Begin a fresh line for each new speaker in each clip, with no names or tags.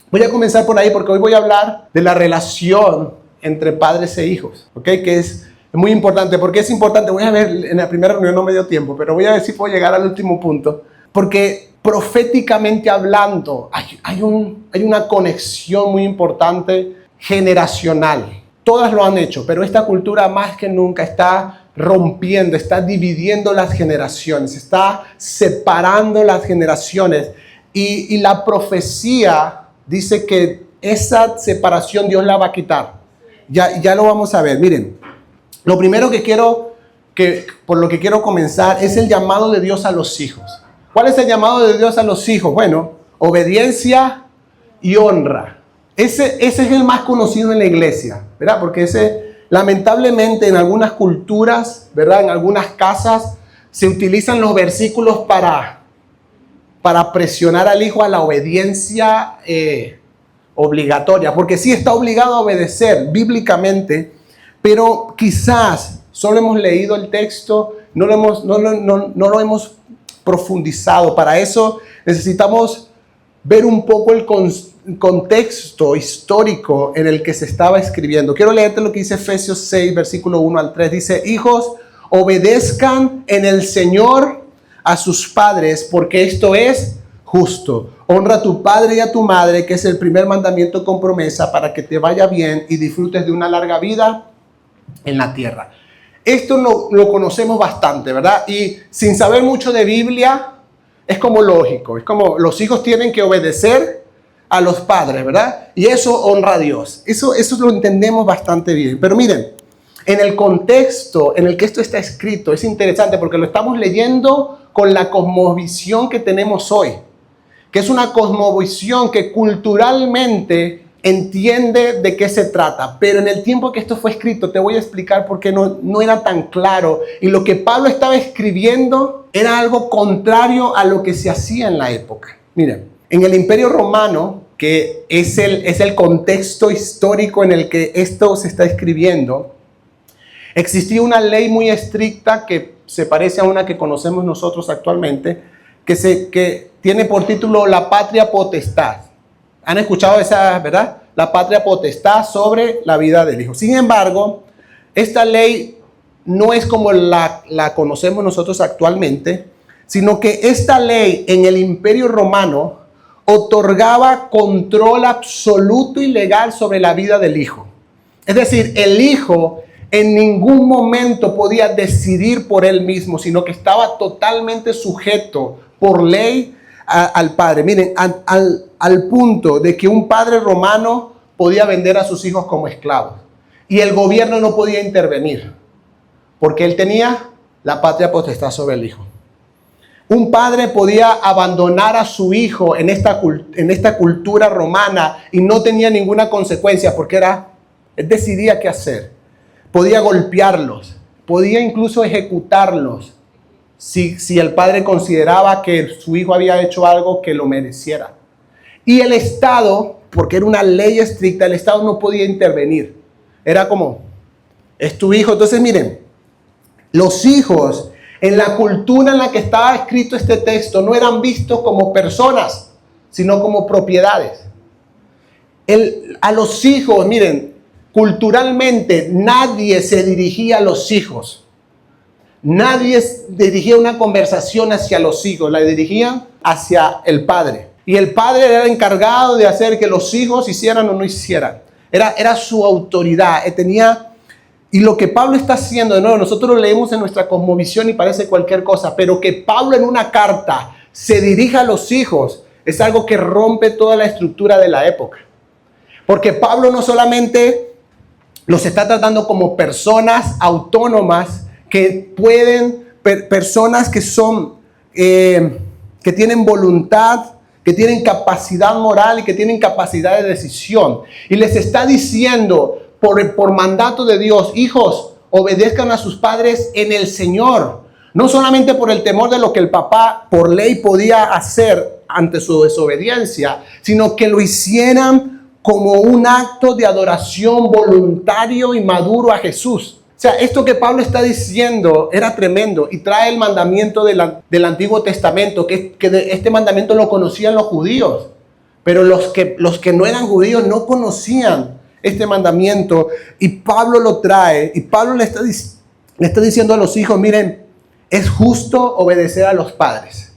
Voy a comenzar por ahí porque hoy voy a hablar de la relación entre padres e hijos, ¿ok? Que es muy importante. ¿Por qué es importante? Voy a ver, en la primera reunión no me dio tiempo, pero voy a ver si puedo llegar al último punto. Porque proféticamente hablando, hay una conexión muy importante generacional. Todas lo han hecho, pero esta cultura más que nunca está rompiendo, está dividiendo las generaciones, está separando las generaciones. Y la profecía dice que esa separación Dios la va a quitar. Ya lo vamos a ver. Miren, lo primero por lo que quiero comenzar es el llamado de Dios a los hijos. ¿Cuál es el llamado de Dios a los hijos? Bueno, obediencia y honra. Ese es el más conocido en la iglesia, ¿verdad? Porque lamentablemente en algunas culturas, ¿verdad? En algunas casas se utilizan los versículos para presionar al hijo a la obediencia obligatoria, porque sí está obligado a obedecer bíblicamente, pero quizás solo hemos leído el texto, no lo hemos profundizado. Para eso necesitamos ver un poco el contexto histórico en el que se estaba escribiendo. Quiero leerte lo que dice Efesios 6, versículo 1 al 3. Dice: hijos, obedezcan en el Señor a sus padres, porque esto es justo. Honra a tu padre y a tu madre, que es el primer mandamiento con promesa, para que te vaya bien y disfrutes de una larga vida en la tierra. Esto lo conocemos bastante, ¿verdad? Y sin saber mucho de Biblia, es como lógico. Es como los hijos tienen que obedecer a los padres, ¿verdad? Y eso honra a Dios. Eso lo entendemos bastante bien. Pero miren, en el contexto en el que esto está escrito, es interesante porque lo estamos leyendo con la cosmovisión que tenemos hoy, que es una cosmovisión que culturalmente entiende de qué se trata. Pero en el tiempo que esto fue escrito, te voy a explicar por qué no era tan claro. Y lo que Pablo estaba escribiendo era algo contrario a lo que se hacía en la época. Miren, en el Imperio Romano, que es el contexto histórico en el que esto se está escribiendo, existía una ley muy estricta que se parece a una que conocemos nosotros actualmente, que tiene por título la patria potestad. ¿Han escuchado esa, verdad? La patria potestad sobre la vida del hijo. Sin embargo, esta ley no es como la conocemos nosotros actualmente, sino que esta ley en el Imperio Romano otorgaba control absoluto y legal sobre la vida del hijo. Es decir, el hijo en ningún momento podía decidir por él mismo, sino que estaba totalmente sujeto por ley al padre. Miren, al punto de que un padre romano podía vender a sus hijos como esclavos y el gobierno no podía intervenir porque él tenía la patria potestad sobre el hijo. Un padre podía abandonar a su hijo en esta cultura romana y no tenía ninguna consecuencia porque él decidía qué hacer. Podía golpearlos, podía incluso ejecutarlos si el padre consideraba que su hijo había hecho algo que lo mereciera. Y el Estado, porque era una ley estricta, el Estado no podía intervenir. Era como, es tu hijo. Entonces miren, los hijos en la cultura en la que estaba escrito este texto no eran vistos como personas, sino como propiedades. A los hijos, miren, culturalmente nadie se dirigía a los hijos. Nadie dirigía una conversación hacia los hijos, la dirigían hacia el padre. Y el padre era el encargado de hacer que los hijos hicieran o no hicieran. Era su autoridad. Y lo que Pablo está haciendo, de nuevo, nosotros lo leemos en nuestra cosmovisión y parece cualquier cosa, pero que Pablo en una carta se dirija a los hijos es algo que rompe toda la estructura de la época. Porque Pablo no solamente los está tratando como personas autónomas que pueden, personas que son, que tienen voluntad, que tienen capacidad moral y que tienen capacidad de decisión. Y les está diciendo por mandato de Dios: hijos, obedezcan a sus padres en el Señor. No solamente por el temor de lo que el papá por ley podía hacer ante su desobediencia, sino que lo hicieran como un acto de adoración voluntario y maduro a Jesús. O sea, esto que Pablo está diciendo era tremendo y trae el mandamiento del Antiguo Testamento, que este mandamiento lo conocían los judíos, Pero los que no eran judíos no conocían este mandamiento y Pablo lo trae y Pablo le está diciendo a los hijos, miren, es justo obedecer a los padres.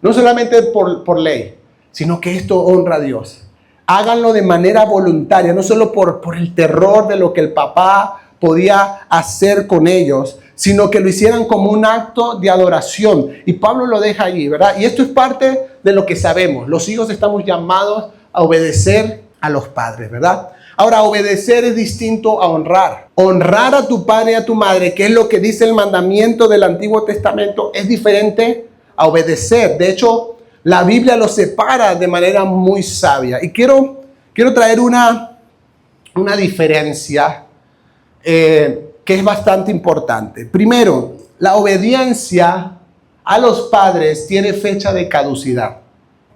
No solamente por ley, sino que esto honra a Dios. Háganlo de manera voluntaria, no solo por el terror de lo que el papá podía hacer con ellos, sino que lo hicieran como un acto de adoración. Y Pablo lo deja allí, ¿verdad? Y esto es parte de lo que sabemos. Los hijos estamos llamados a obedecer a los padres, ¿verdad? Ahora, obedecer es distinto a honrar. Honrar a tu padre y a tu madre, que es lo que dice el mandamiento del Antiguo Testamento, es diferente a obedecer. De hecho, la Biblia los separa de manera muy sabia. Y quiero traer una diferencia que es bastante importante. Primero, la obediencia a los padres tiene fecha de caducidad.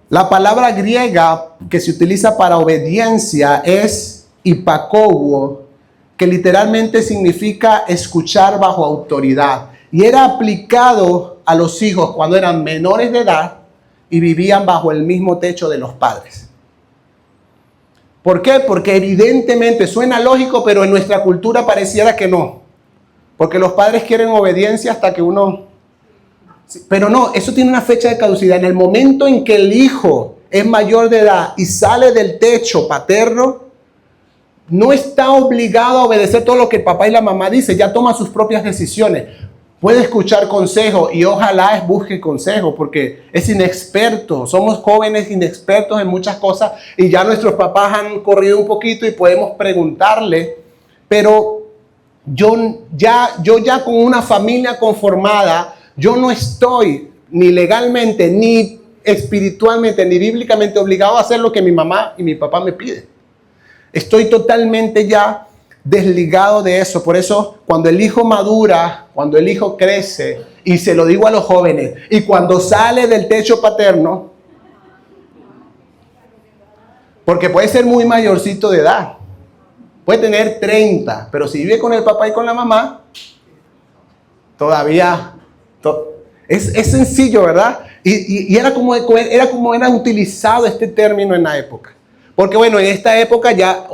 La palabra griega que se utiliza para obediencia es hipakoguo, que literalmente significa escuchar bajo autoridad. Y era aplicado a los hijos cuando eran menores de edad y vivían bajo el mismo techo de los padres. ¿Por qué? Porque evidentemente suena lógico, pero en nuestra cultura pareciera que no. Porque los padres quieren obediencia hasta que uno... Pero no, eso tiene una fecha de caducidad. En el momento en que el hijo es mayor de edad y sale del techo paterno, no está obligado a obedecer todo lo que el papá y la mamá dicen. Ya toma sus propias decisiones. Puede escuchar consejo y ojalá busque consejo porque es inexperto. Somos jóvenes inexpertos en muchas cosas y ya nuestros papás han corrido un poquito y podemos preguntarle. Pero yo ya con una familia conformada, yo no estoy ni legalmente, ni espiritualmente, ni bíblicamente obligado a hacer lo que mi mamá y mi papá me piden. Estoy totalmente ya desligado de eso. Por eso, cuando el hijo madura, cuando el hijo crece, y se lo digo a los jóvenes, y cuando sale del techo paterno, porque puede ser muy mayorcito de edad, puede tener 30, pero si vive con el papá y con la mamá, todavía... Es sencillo, ¿verdad? Y era como era utilizado este término en la época. Porque bueno, en esta época ya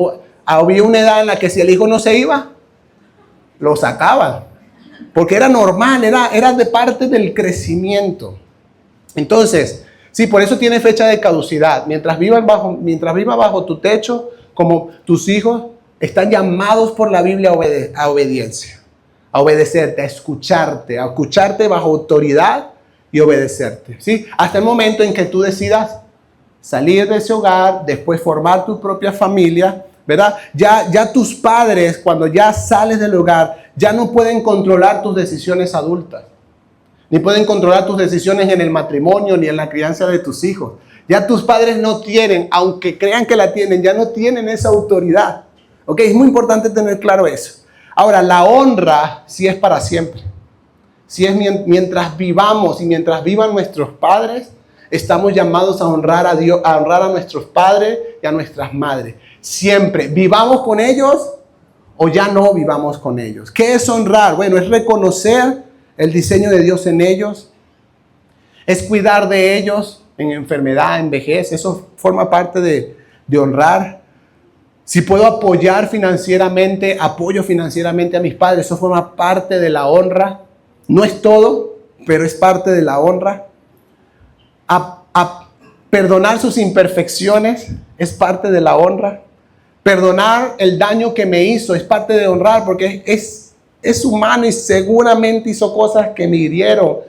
había una edad en la que si el hijo no se iba, lo sacaban. Porque era normal, era de parte del crecimiento. Entonces, sí, por eso tiene fecha de caducidad. Mientras viva bajo tu techo, como tus hijos, están llamados por la Biblia a obediencia. A obedecerte, a escucharte bajo autoridad y obedecerte, ¿sí? Hasta el momento en que tú decidas salir de ese hogar, después formar tu propia familia, ¿verdad? Ya tus padres, cuando ya sales del hogar, ya no pueden controlar tus decisiones adultas, ni pueden controlar tus decisiones en el matrimonio, ni en la crianza de tus hijos. Ya tus padres no tienen, aunque crean que la tienen, ya no tienen esa autoridad. ¿Ok? Es muy importante tener claro eso. Ahora, la honra sí es para siempre. Si es mientras vivamos y mientras vivan nuestros padres, estamos llamados a honrar a Dios, a honrar a nuestros padres y a nuestras madres. Siempre, vivamos con ellos o ya no vivamos con ellos. ¿Qué es honrar? Bueno, es reconocer el diseño de Dios en ellos. Es cuidar de ellos en enfermedad, en vejez. Eso forma parte de honrar. Si puedo apoyar financieramente, apoyo financieramente a mis padres. Eso forma parte de la honra. No es todo, pero es parte de la honra. A perdonar sus imperfecciones es parte de la honra. Perdonar el daño que me hizo es parte de honrar porque es humano y seguramente hizo cosas que me hirieron.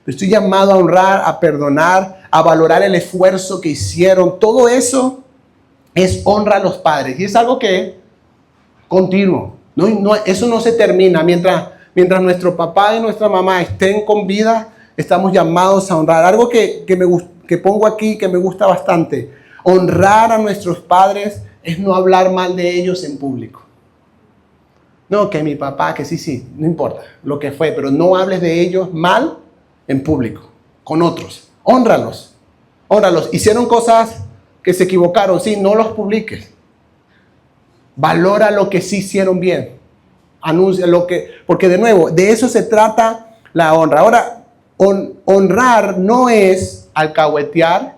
Estoy llamado a honrar, a perdonar, a valorar el esfuerzo que hicieron. Todo eso es honra a los padres y es algo que es continuo. Eso no se termina. Mientras nuestro papá y nuestra mamá estén con vida, estamos llamados a honrar. Algo que pongo aquí que me gusta bastante. Honrar a nuestros padres es no hablar mal de ellos en público. No, que mi papá, que sí, no importa lo que fue, pero no hables de ellos mal en público, con otros. Hónralos. Hicieron cosas que se equivocaron, sí, no los publiques. Valora lo que sí hicieron bien. Anuncia porque de nuevo, de eso se trata la honra. Ahora, honrar no es alcahuetear,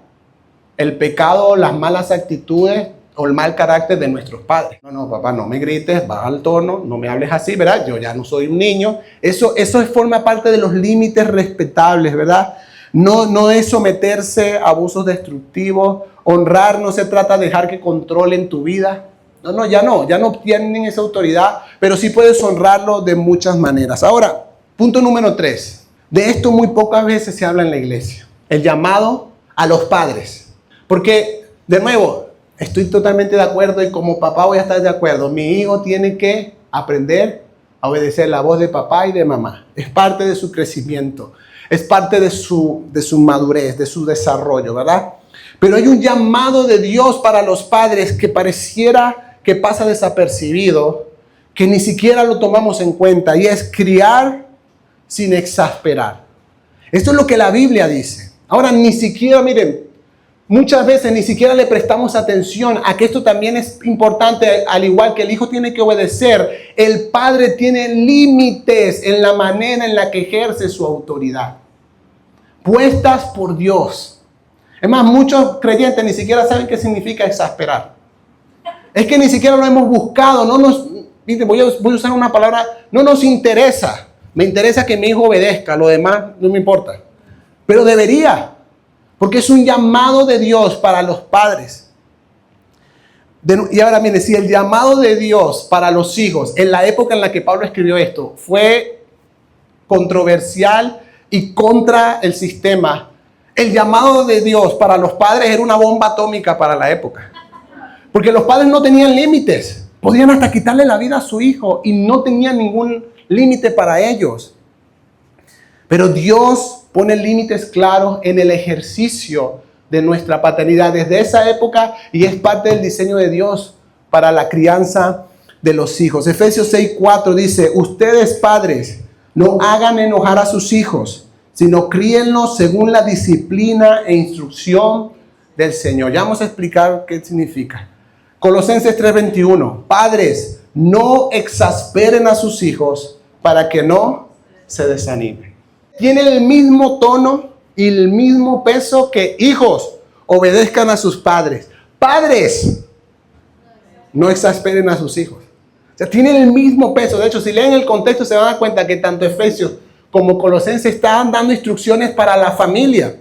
el pecado, las malas actitudes o el mal carácter de nuestros padres. No, papá, no me grites, baja el tono, no me hables así, ¿verdad? Yo ya no soy un niño. Eso forma parte de los límites respetables, ¿verdad? No es someterse a abusos destructivos. Honrar no se trata de dejar que controlen tu vida. Ya no tienen esa autoridad, pero sí puedes honrarlo de muchas maneras. Ahora, punto número 3. De esto muy pocas veces se habla en la iglesia. El llamado a los padres. Porque, de nuevo, estoy totalmente de acuerdo y como papá voy a estar de acuerdo. Mi hijo tiene que aprender a obedecer la voz de papá y de mamá. Es parte de su crecimiento. Es parte de su madurez, de su desarrollo, ¿verdad? Pero hay un llamado de Dios para los padres que pareciera que pasa desapercibido, que ni siquiera lo tomamos en cuenta, y es criar sin exasperar. Esto es lo que la Biblia dice. Ahora, ni siquiera, miren, muchas veces ni siquiera le prestamos atención a que esto también es importante, al igual que el hijo tiene que obedecer, el padre tiene límites en la manera en la que ejerce su autoridad, puestas por Dios. Es más, muchos creyentes ni siquiera saben qué significa exasperar. Es que ni siquiera lo hemos buscado. Voy a usar una palabra, no nos interesa. Me interesa que mi hijo obedezca, lo demás no me importa. Pero debería, porque es un llamado de Dios para los padres. Y ahora miren, si el llamado de Dios para los hijos, en la época en la que Pablo escribió esto, fue controversial y contra el sistema, el llamado de Dios para los padres era una bomba atómica para la época. Porque los padres no tenían límites. Podían hasta quitarle la vida a su hijo y no tenían ningún límite para ellos. Pero Dios pone límites claros en el ejercicio de nuestra paternidad desde esa época y es parte del diseño de Dios para la crianza de los hijos. Efesios 6:4 dice, ustedes padres, no hagan enojar a sus hijos, sino críenlos según la disciplina e instrucción del Señor. Ya vamos a explicar qué significa. Colosenses 3:21. Padres, no exasperen a sus hijos para que no se desanimen. Tiene el mismo tono y el mismo peso que hijos, obedezcan a sus padres. Padres, no exasperen a sus hijos. O sea, tienen el mismo peso. De hecho, si leen el contexto se van a dar cuenta que tanto Efesios como Colosenses están dando instrucciones para la familia.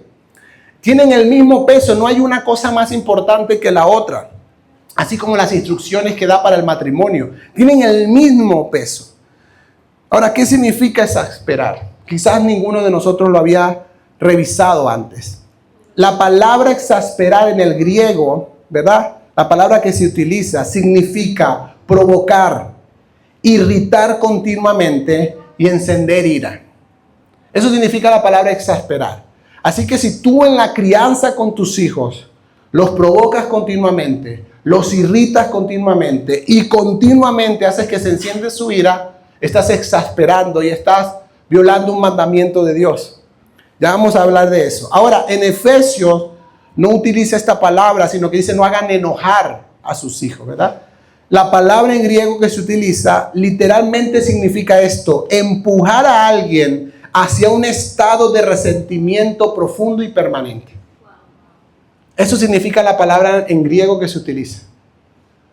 Tienen el mismo peso, no hay una cosa más importante que la otra. Así como las instrucciones que da para el matrimonio. Tienen el mismo peso. Ahora, ¿qué significa exasperar? Quizás ninguno de nosotros lo había revisado antes. La palabra exasperar en el griego, ¿verdad? La palabra que se utiliza significa provocar, irritar continuamente y encender ira. Eso significa la palabra exasperar. Así que si tú en la crianza con tus hijos los provocas continuamente, los irritas continuamente y continuamente haces que se enciende su ira, estás exasperando y estás violando un mandamiento de Dios. Ya vamos a hablar de eso. Ahora, en Efesios no utiliza esta palabra, sino que dice no hagan enojar a sus hijos, ¿verdad? La palabra en griego que se utiliza literalmente significa esto: empujar a alguien hacia un estado de resentimiento profundo y permanente. Eso significa la palabra en griego que se utiliza.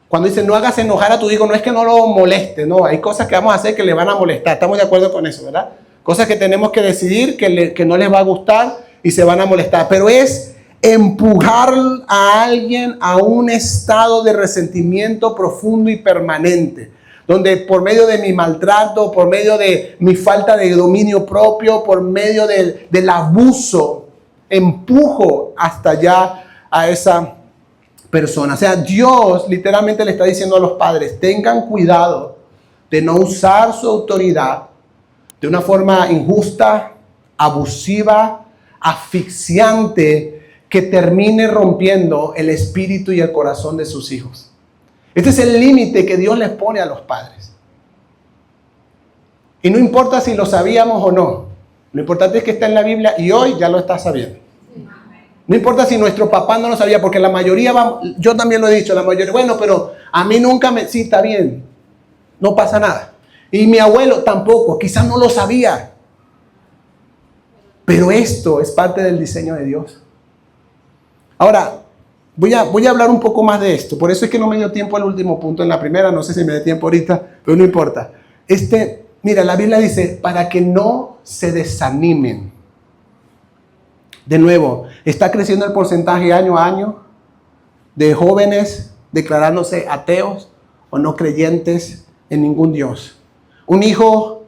Cuando dice no hagas enojar a tu hijo, no es que no lo moleste, no. Hay cosas que vamos a hacer que le van a molestar. Estamos de acuerdo con eso, ¿verdad? Cosas que tenemos que decidir que no les va a gustar y se van a molestar. Pero es empujar a alguien a un estado de resentimiento profundo y permanente, donde por medio de mi maltrato, por medio de mi falta de dominio propio, por medio del abuso, empujo hasta allá a esa persona. O sea, Dios literalmente le está diciendo a los padres, tengan cuidado de no usar su autoridad de una forma injusta, abusiva, asfixiante, que termine rompiendo el espíritu y el corazón de sus hijos. Este es el límite que Dios les pone a los padres. Y no importa si lo sabíamos o no. Lo importante es que está en la Biblia y hoy ya lo estás sabiendo. No importa si nuestro papá no lo sabía, porque la mayoría, yo también lo he dicho, la mayoría, bueno, pero a mí nunca me... Sí, está bien, no pasa nada. Y mi abuelo tampoco, quizás no lo sabía. Pero esto es parte del diseño de Dios. Ahora, Voy a hablar un poco más de esto. Por eso es que no me dio tiempo al último punto en la primera. No sé si me dé tiempo ahorita, pero no importa. Mira, la Biblia dice, para que no se desanimen. De nuevo, está creciendo el porcentaje año a año de jóvenes declarándose ateos o no creyentes en ningún Dios. Un hijo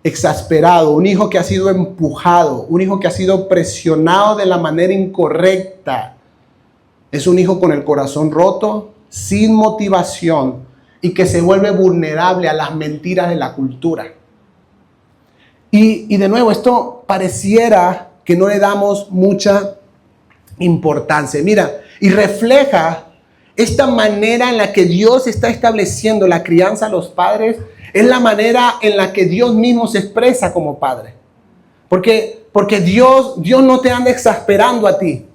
exasperado, un hijo que ha sido empujado, un hijo que ha sido presionado de la manera incorrecta. Es un hijo con el corazón roto, sin motivación y que se vuelve vulnerable a las mentiras de la cultura. Y de nuevo, esto pareciera que no le damos mucha importancia. Mira, y refleja esta manera en la que Dios está estableciendo la crianza a los padres, es la manera en la que Dios mismo se expresa como padre. Porque Dios no te anda exasperando a ti.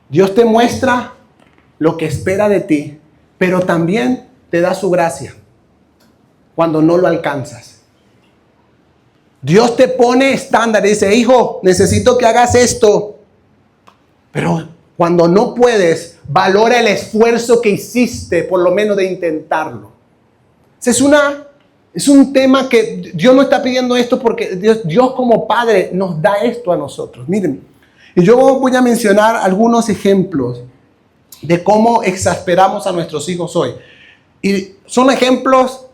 Dios te muestra lo que espera de ti, pero también te da su gracia cuando no lo alcanzas. Dios te pone estándar y dice, hijo, necesito que hagas esto. Pero cuando no puedes, valora el esfuerzo que hiciste, por lo menos de intentarlo. Es un tema que Dios no está pidiendo esto porque Dios como Padre nos da esto a nosotros. Miren, y yo voy a mencionar algunos ejemplos de cómo exasperamos a nuestros hijos hoy. Y son ejemplos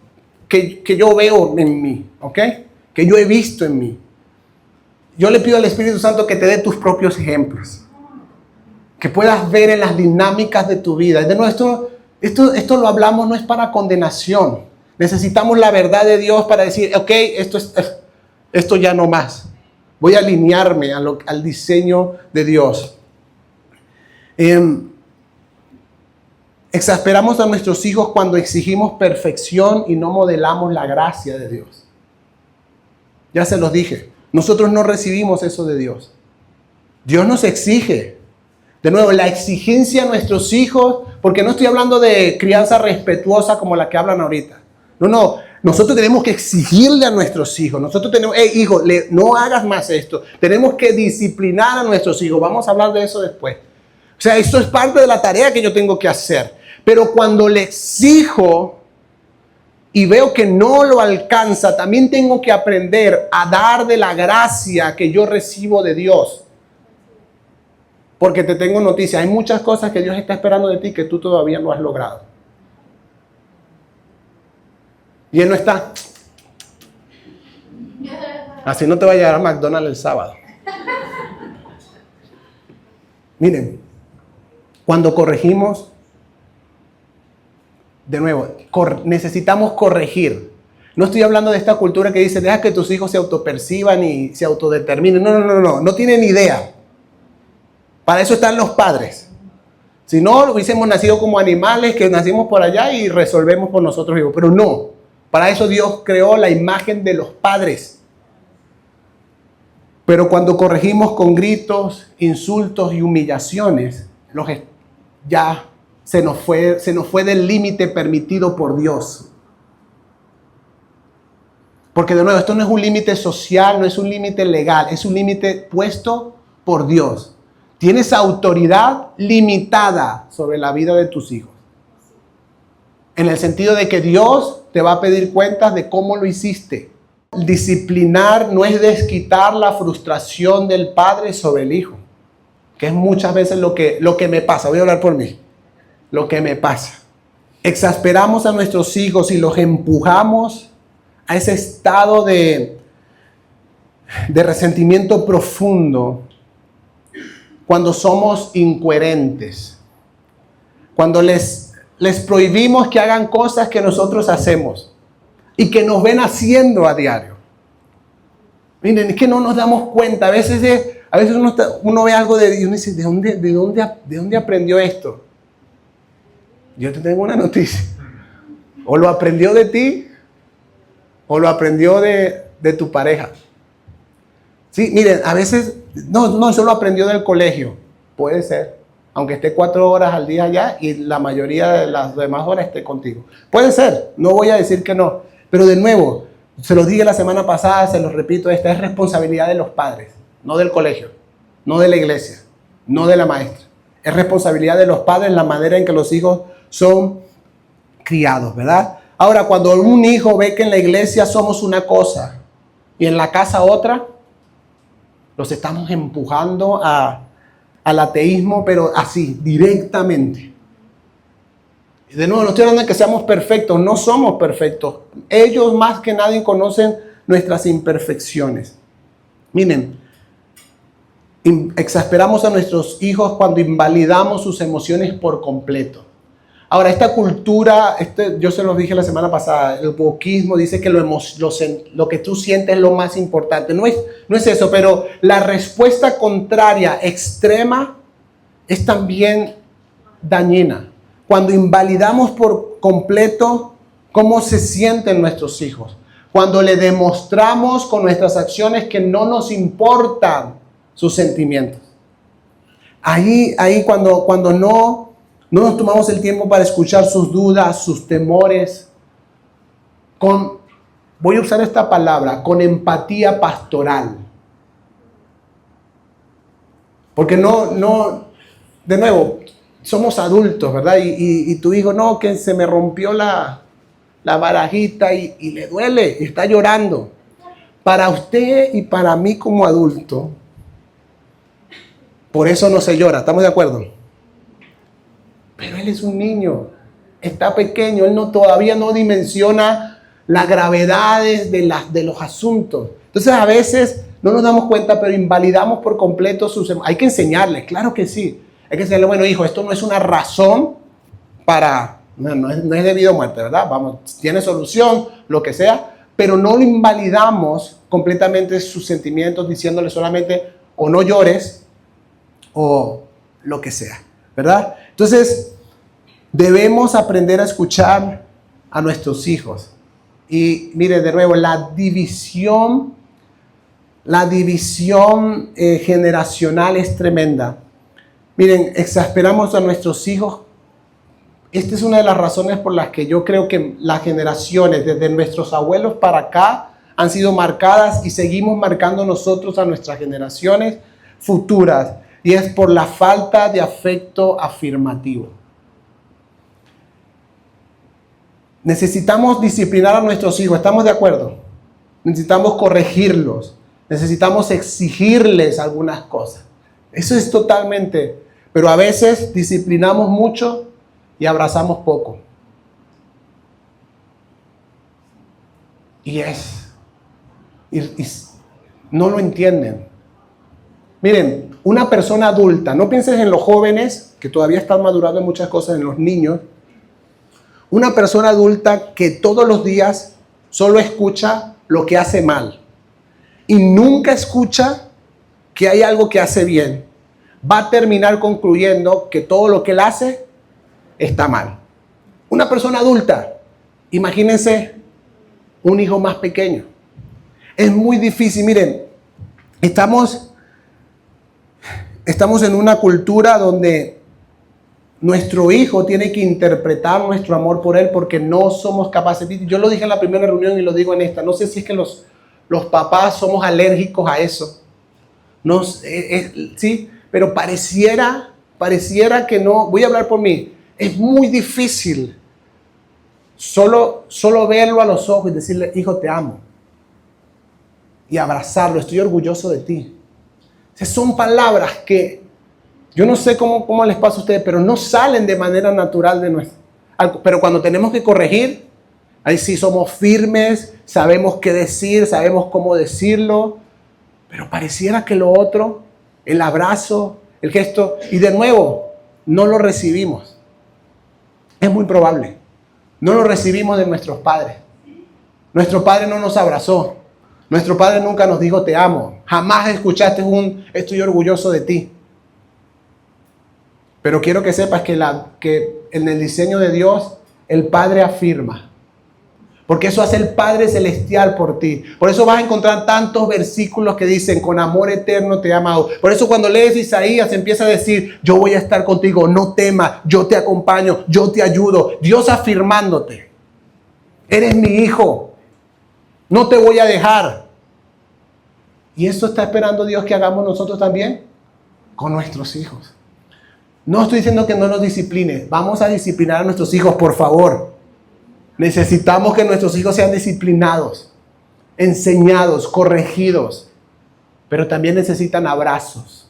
que yo veo en mí, ¿ok? Que yo he visto en mí. Yo le pido al Espíritu Santo que te dé tus propios ejemplos. Que puedas ver en las dinámicas de tu vida. De nuevo, esto lo hablamos, no es para condenación. Necesitamos la verdad de Dios para decir, ok, esto ya no más. Voy a alinearme al diseño de Dios. Exasperamos a nuestros hijos cuando exigimos perfección y no modelamos la gracia de Dios. Ya se los dije. Nosotros no recibimos eso de Dios. Dios nos exige. De nuevo, la exigencia a nuestros hijos, porque no estoy hablando de crianza respetuosa como la que hablan ahorita. No. Nosotros tenemos que exigirle a nuestros hijos. Nosotros tenemos, hijo, no hagas más esto. Tenemos que disciplinar a nuestros hijos. Vamos a hablar de eso después. O sea, esto es parte de la tarea que yo tengo que hacer. Pero cuando le exijo y veo que no lo alcanza, también tengo que aprender a dar de la gracia que yo recibo de Dios. Porque te tengo noticia, hay muchas cosas que Dios está esperando de ti que tú todavía no has logrado. Y Él no está. Así no te va a llegar a McDonald's el sábado. Miren, cuando corregimos, de nuevo, necesitamos corregir. No estoy hablando de esta cultura que dice, deja que tus hijos se autoperciban y se autodeterminen. No tienen idea. Para eso están los padres. Si no, hubiésemos nacido como animales que nacimos por allá y resolvemos por nosotros mismos. Pero no. Para eso Dios creó la imagen de los padres. Pero cuando corregimos con gritos, insultos y humillaciones, ya se nos fue del límite permitido por Dios. Porque de nuevo, esto no es un límite social, no es un límite legal, es un límite puesto por Dios. Tienes autoridad limitada sobre la vida de tus hijos. En el sentido de que Dios te va a pedir cuentas de cómo lo hiciste. Disciplinar no es desquitar la frustración del padre sobre el hijo. Que es muchas veces lo que me pasa. Voy a hablar por mí. Lo que me pasa. Exasperamos a nuestros hijos y los empujamos a ese estado de resentimiento profundo cuando somos incoherentes. Cuando les prohibimos que hagan cosas que nosotros hacemos y que nos ven haciendo a diario. Miren, es que no nos damos cuenta. A veces uno ve algo y uno dice, ¿de dónde aprendió esto? Yo te tengo una noticia. O lo aprendió de ti o lo aprendió de tu pareja. Sí, miren, a veces, no, eso lo aprendió del colegio. Puede ser. Aunque esté 4 horas al día allá y la mayoría de las demás horas esté contigo. Puede ser, no voy a decir que no. Pero de nuevo, se los dije la semana pasada, se los repito, esta es responsabilidad de los padres, no del colegio, no de la iglesia, no de la maestra. Es responsabilidad de los padres la manera en que los hijos son criados, ¿verdad? Ahora, cuando un hijo ve que en la iglesia somos una cosa y en la casa otra, los estamos empujando al ateísmo, pero así, directamente. Y de nuevo, no estoy hablando de que seamos perfectos, no somos perfectos. Ellos más que nadie conocen nuestras imperfecciones. Miren, exasperamos a nuestros hijos cuando invalidamos sus emociones por completo. Ahora, esta cultura, yo se los dije la semana pasada, el wokismo dice que lo que tú sientes es lo más importante. No es eso, pero la respuesta contraria, extrema, es también dañina. Cuando invalidamos por completo cómo se sienten nuestros hijos. Cuando le demostramos con nuestras acciones que no nos importan sus sentimientos. Ahí cuando no nos tomamos el tiempo para escuchar sus dudas, sus temores, voy a usar esta palabra, con empatía pastoral. Porque de nuevo, somos adultos, ¿verdad? Y tu hijo, no, que se me rompió la barajita y le duele, y está llorando. Para usted y para mí como adulto, por eso no se llora, ¿estamos de acuerdo? Pero él es un niño, está pequeño, él todavía no dimensiona las gravedades de los asuntos. Entonces a veces no nos damos cuenta, pero invalidamos por completo sus emociones. Hay que enseñarles, claro que sí. Hay que enseñarle, bueno, hijo, esto no es una razón no es debido a muerte, ¿verdad? Vamos, tiene solución, lo que sea, pero no lo invalidamos completamente sus sentimientos diciéndole solamente o no llores o lo que sea, ¿verdad? Entonces, debemos aprender a escuchar a nuestros hijos. Y mire, de nuevo, la división generacional es tremenda. Miren, exasperamos a nuestros hijos. Esta es una de las razones por las que yo creo que las generaciones, desde nuestros abuelos para acá, han sido marcadas y seguimos marcando nosotros a nuestras generaciones futuras. Y es por la falta de afecto afirmativo. Necesitamos disciplinar a nuestros hijos, ¿estamos de acuerdo? Necesitamos corregirlos, necesitamos exigirles algunas cosas. Eso es totalmente, pero a veces disciplinamos mucho y abrazamos poco. Y no lo entienden. Miren, una persona adulta, no pienses en los jóvenes, que todavía están madurando en muchas cosas, en los niños. Una persona adulta que todos los días solo escucha lo que hace mal y nunca escucha que hay algo que hace bien, va a terminar concluyendo que todo lo que él hace está mal. Una persona adulta, imagínense un hijo más pequeño. Es muy difícil, miren, estamos en una cultura donde nuestro hijo tiene que interpretar nuestro amor por él porque no somos capaces. Yo lo dije en la primera reunión y lo digo en esta. No sé si es que los papás somos alérgicos a eso. No, sí, pero pareciera que no. Voy a hablar por mí. Es muy difícil solo verlo a los ojos y decirle, hijo, te amo. Y abrazarlo, estoy orgulloso de ti. Son palabras que yo no sé cómo les pasa a ustedes, pero no salen de manera natural de nuestro. Pero cuando tenemos que corregir, ahí sí somos firmes, sabemos qué decir, sabemos cómo decirlo, pero pareciera que lo otro, el abrazo, el gesto, y de nuevo, no lo recibimos. Es muy probable. No lo recibimos de nuestros padres. Nuestro padre no nos abrazó. Nuestro padre nunca nos dijo te amo. Jamás escuchaste estoy orgulloso de ti. Pero quiero que sepas que en el diseño de Dios, el Padre afirma. Porque eso hace el Padre Celestial por ti. Por eso vas a encontrar tantos versículos que dicen, con amor eterno te he amado. Por eso cuando lees Isaías empieza a decir, yo voy a estar contigo, no temas, yo te acompaño, yo te ayudo. Dios afirmándote. Eres mi hijo. No te voy a dejar. Y esto está esperando Dios que hagamos nosotros también con nuestros hijos. No estoy diciendo que no nos discipline. Vamos a disciplinar a nuestros hijos, por favor. Necesitamos que nuestros hijos sean disciplinados, enseñados, corregidos. Pero también necesitan abrazos.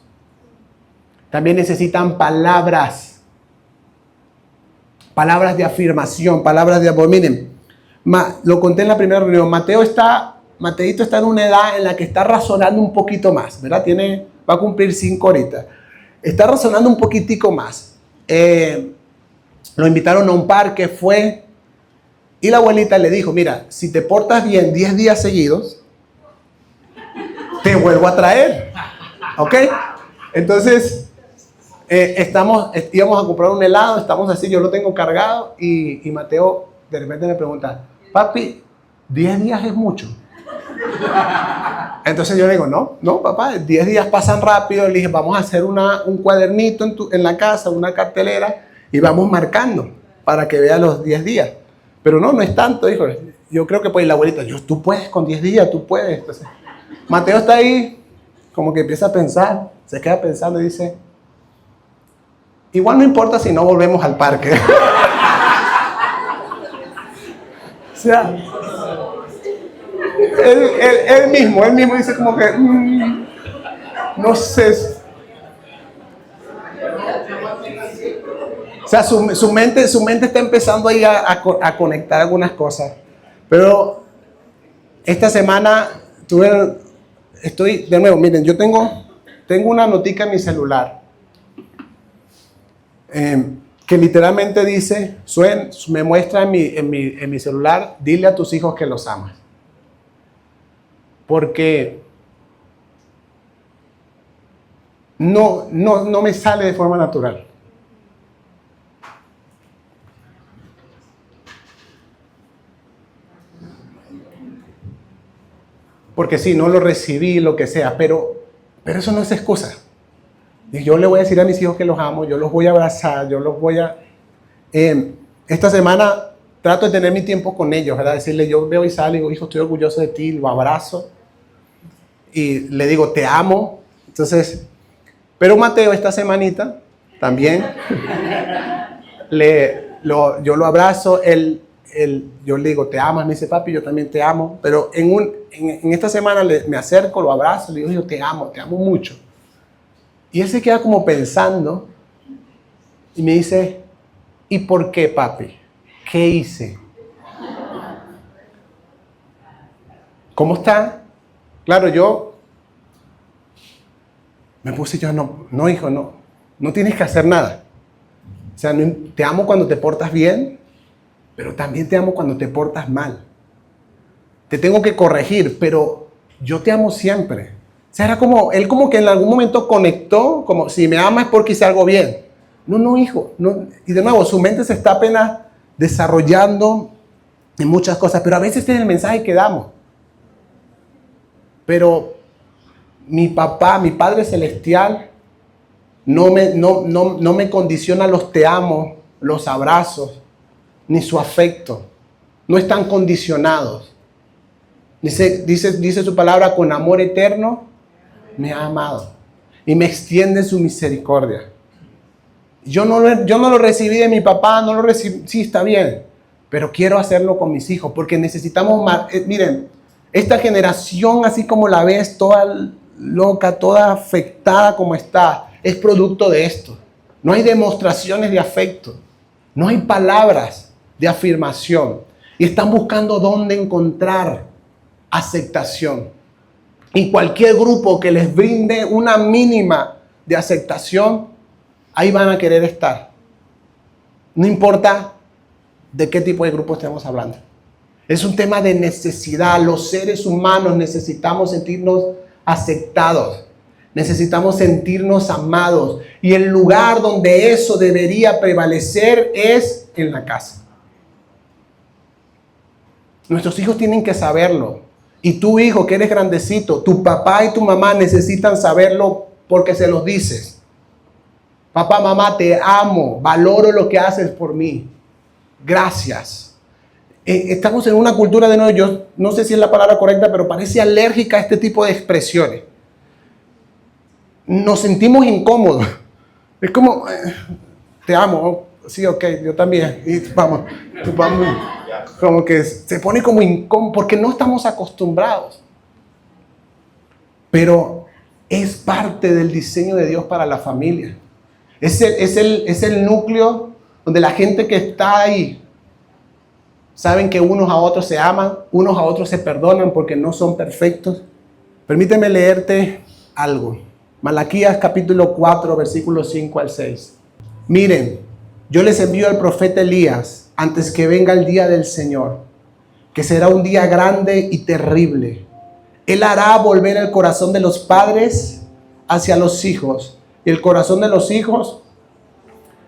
También necesitan palabras. Palabras de afirmación, palabras de amor. Miren, lo conté en la primera reunión. Mateito está en una edad en la que está razonando un poquito más, ¿verdad? Va a cumplir 5 ahorita. Está razonando un poquitico más. Lo invitaron a un parque, fue. Y la abuelita le dijo, mira, si te portas bien 10 días seguidos, te vuelvo a traer. ¿Ok? Entonces, íbamos a comprar un helado, estamos así, yo lo tengo cargado y Mateo de repente me pregunta, papi, 10 días es mucho. Entonces yo le digo, no papá, 10 días pasan rápido. Le dije, vamos a hacer un cuadernito en la casa, una cartelera, y vamos marcando para que vea los 10 días. Pero no es tanto, hijo. Yo creo que pues la abuelita, tú puedes con 10 días, tú puedes. Entonces, Mateo está ahí, como que empieza a pensar, se queda pensando y dice, igual no importa si no volvemos al parque. O sea, él mismo dice como que, no sé. O sea, su mente está empezando ahí a conectar algunas cosas. Pero esta semana de nuevo, miren, yo tengo una notica en mi celular que literalmente dice, me muestra en mi celular, dile a tus hijos que los amas. Porque no me sale de forma natural. Porque sí, no lo recibí, lo que sea, pero eso no es excusa. Y yo le voy a decir a mis hijos que los amo, yo los voy a abrazar, yo los voy a... esta semana trato de tener mi tiempo con ellos, ¿verdad? Decirle, yo veo a Isaac y digo, hijo, estoy orgulloso de ti, lo abrazo. Y le digo, te amo. Entonces, pero Mateo esta semanita también, yo lo abrazo, yo le digo, te amo, me dice, papi, yo también te amo. Pero en esta semana me acerco, lo abrazo, le digo, yo te amo mucho. Y él se queda como pensando y me dice, ¿y por qué, papi? ¿Qué hice? ¿Cómo está? Claro, yo me puse no, hijo, no tienes que hacer nada. O sea, te amo cuando te portas bien, pero también te amo cuando te portas mal. Te tengo que corregir, pero yo te amo siempre. O sea, él como que en algún momento conectó, como si me ama es porque hice algo bien. No, hijo, no. Y de nuevo, su mente se está apenas desarrollando en muchas cosas, pero a veces este es el mensaje que damos. Pero mi papá, mi Padre Celestial, no me condiciona los te amo, los abrazos, ni su afecto. No están condicionados. Dice su palabra, con amor eterno me ha amado y me extiende su misericordia. Yo no lo recibí de mi papá, no lo recibí, sí, está bien, pero quiero hacerlo con mis hijos porque necesitamos más. Miren, esta generación, así como la ves, toda loca, toda afectada como está, es producto de esto. No hay demostraciones de afecto, no hay palabras de afirmación y están buscando dónde encontrar aceptación. Y cualquier grupo que les brinde una mínima de aceptación, ahí van a querer estar. No importa de qué tipo de grupo estemos hablando. Es un tema de necesidad. Los seres humanos necesitamos sentirnos aceptados. Necesitamos sentirnos amados. Y el lugar donde eso debería prevalecer es en la casa. Nuestros hijos tienen que saberlo. Y tu hijo, que eres grandecito, tu papá y tu mamá necesitan saberlo porque se los dices. Papá, mamá, te amo, valoro lo que haces por mí. Gracias. Estamos en una cultura de nuevo, yo no sé si es la palabra correcta, pero parece alérgica a este tipo de expresiones. Nos sentimos incómodos Es como, te amo, sí, ok, yo también. Y vamos, como que se pone como incómodo porque no estamos acostumbrados. Pero es parte del diseño de Dios para la familia. Es el núcleo donde la gente que está ahí saben que unos a otros se aman, unos a otros se perdonan porque no son perfectos. Permíteme leerte algo. Malaquías capítulo 4, versículos 5 al 6. Miren, yo les envío al profeta Elías antes que venga el día del Señor, que será un día grande y terrible. Él hará volver el corazón de los padres hacia los hijos y el corazón de los hijos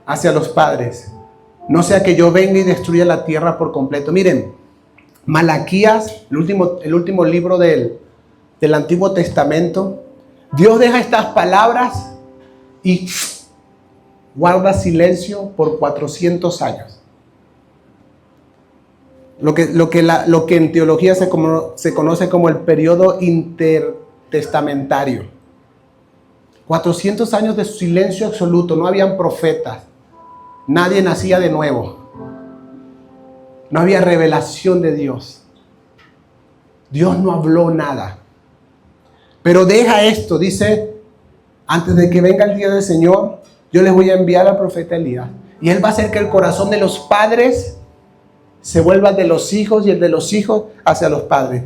hacia los padres. No sea que yo venga y destruya la tierra por completo. Miren, Malaquías, el último libro del Antiguo Testamento, Dios deja estas palabras y guarda silencio por 400 años. Lo que en teología se conoce como el periodo intertestamentario. 400 años de silencio absoluto, no habían profetas, nadie nacía de nuevo, no había revelación de Dios. Dios no habló nada. Pero deja esto, dice, antes de que venga el día del Señor, yo les voy a enviar al profeta Elías. Y él va a hacer que el corazón de los padres se vuelva de los hijos y el de los hijos hacia los padres.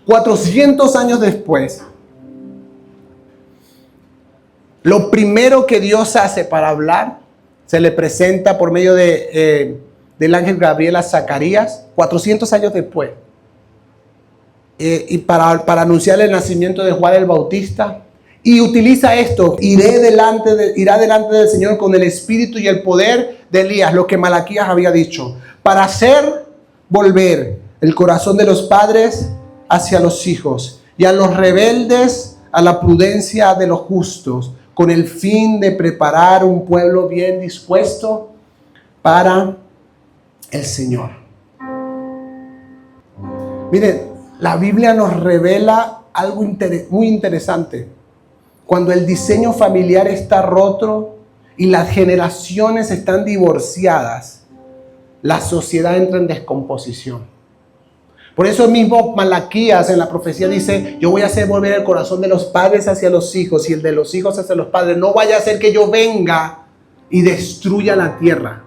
400 años después, lo primero que Dios hace para hablar, se le presenta por medio del ángel Gabriel a Zacarías, 400 años después. Y para anunciarle el nacimiento de Juan el Bautista, y utiliza esto: irá delante del Señor con el espíritu y el poder de Elías, lo que Malaquías había dicho, para hacer volver el corazón de los padres hacia los hijos y a los rebeldes a la prudencia de los justos, con el fin de preparar un pueblo bien dispuesto para el Señor. Miren, la Biblia nos revela algo muy interesante. Cuando el diseño familiar está roto y las generaciones están divorciadas, la sociedad entra en descomposición. Por eso mismo Malaquías en la profecía dice: yo voy a hacer volver el corazón de los padres hacia los hijos y el de los hijos hacia los padres. No vaya a ser que yo venga y destruya la tierra.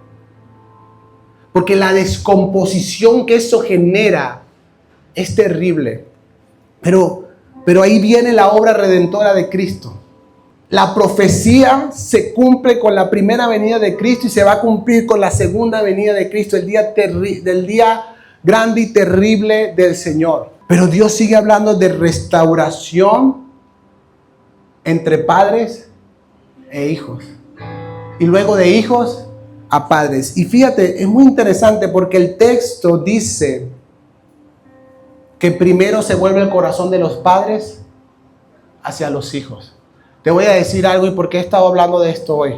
Porque la descomposición que eso genera es terrible. Pero ahí viene la obra redentora de Cristo. La profecía se cumple con la primera venida de Cristo y se va a cumplir con la segunda venida de Cristo, el día del día grande y terrible del Señor. Pero Dios sigue hablando de restauración entre padres e hijos. Y luego de hijos a padres. Y fíjate, es muy interesante porque el texto dice que primero se vuelve el corazón de los padres hacia los hijos. Te voy a decir algo y por qué he estado hablando de esto hoy.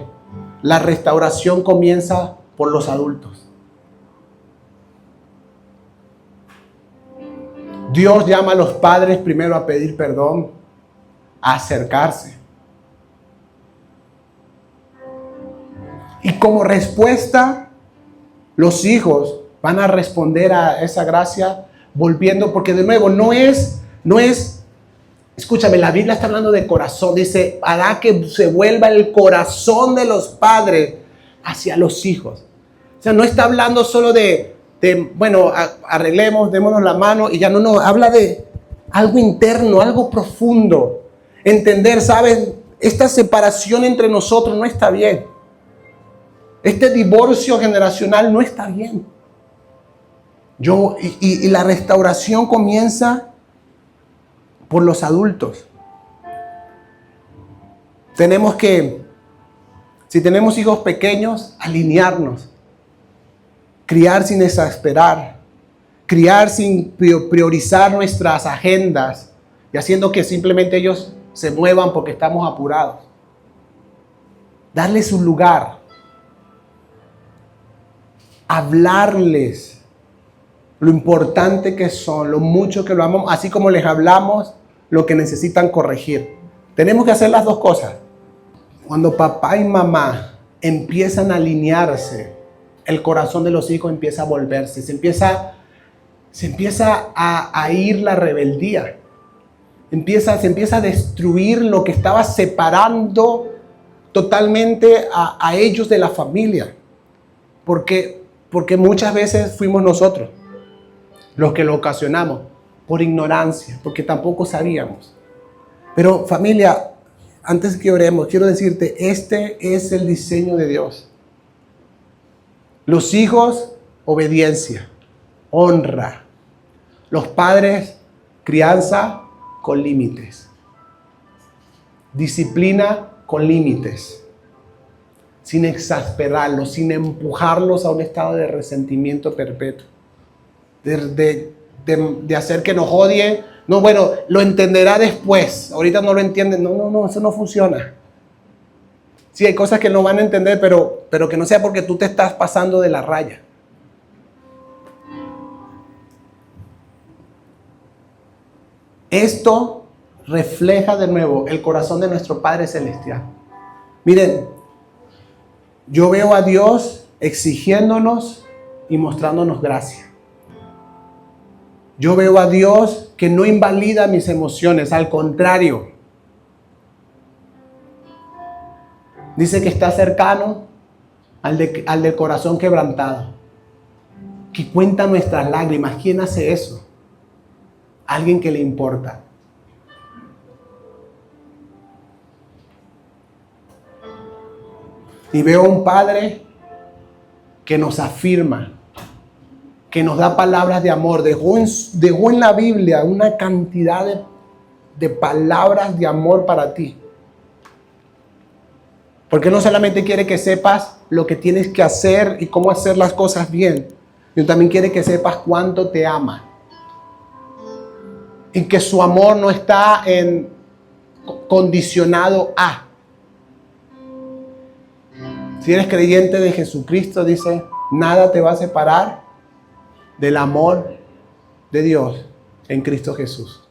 La restauración comienza por los adultos. Dios llama a los padres primero a pedir perdón, a acercarse. Y como respuesta, los hijos van a responder a esa gracia volviendo, porque de nuevo no es, escúchame, la Biblia está hablando de corazón, dice, hará que se vuelva el corazón de los padres hacia los hijos. O sea, no está hablando solo de bueno, arreglemos, démonos la mano y ya no, habla de algo interno, algo profundo. Entender, ¿sabes? Esta separación entre nosotros no está bien. Este divorcio generacional no está bien. Y la restauración comienza por los adultos. Tenemos que, si tenemos hijos pequeños, alinearnos. Criar sin exasperar. Criar sin priorizar nuestras agendas y haciendo que simplemente ellos se muevan porque estamos apurados. Darles un lugar. Hablarles lo importante que son, lo mucho que lo amamos, así como les hablamos lo que necesitan corregir. Tenemos que hacer las dos cosas. Cuando papá y mamá empiezan a alinearse, el corazón de los hijos empieza a volverse, se empieza a ir la rebeldía. Se empieza a destruir lo que estaba separando totalmente a ellos de la familia. Porque muchas veces fuimos nosotros los que lo ocasionamos por ignorancia, porque tampoco sabíamos. Pero familia, antes que oremos, quiero decirte, este es el diseño de Dios. Los hijos, obediencia, honra. Los padres, crianza con límites. Disciplina con límites. Sin exasperarlos, sin empujarlos a un estado de resentimiento perpetuo. De hacer que nos odie. No, bueno, lo entenderá después. Ahorita no lo entienden. No, eso no funciona. Sí, hay cosas que no van a entender, pero que no sea porque tú te estás pasando de la raya. Esto refleja de nuevo el corazón de nuestro Padre Celestial. Miren, yo veo a Dios exigiéndonos y mostrándonos gracia. Yo veo a Dios que no invalida mis emociones, al contrario. Dice que está cercano al del corazón quebrantado, que cuenta nuestras lágrimas. ¿Quién hace eso? Alguien que le importa. Y veo a un Padre que nos afirma, que nos da palabras de amor. Dejó en la Biblia una cantidad de palabras de amor para ti. Porque no solamente quiere que sepas lo que tienes que hacer y cómo hacer las cosas bien, sino también quiere que sepas cuánto te ama. Y que su amor no está condicionado a. Si eres creyente de Jesucristo, dice, nada te va a separar del amor de Dios en Cristo Jesús.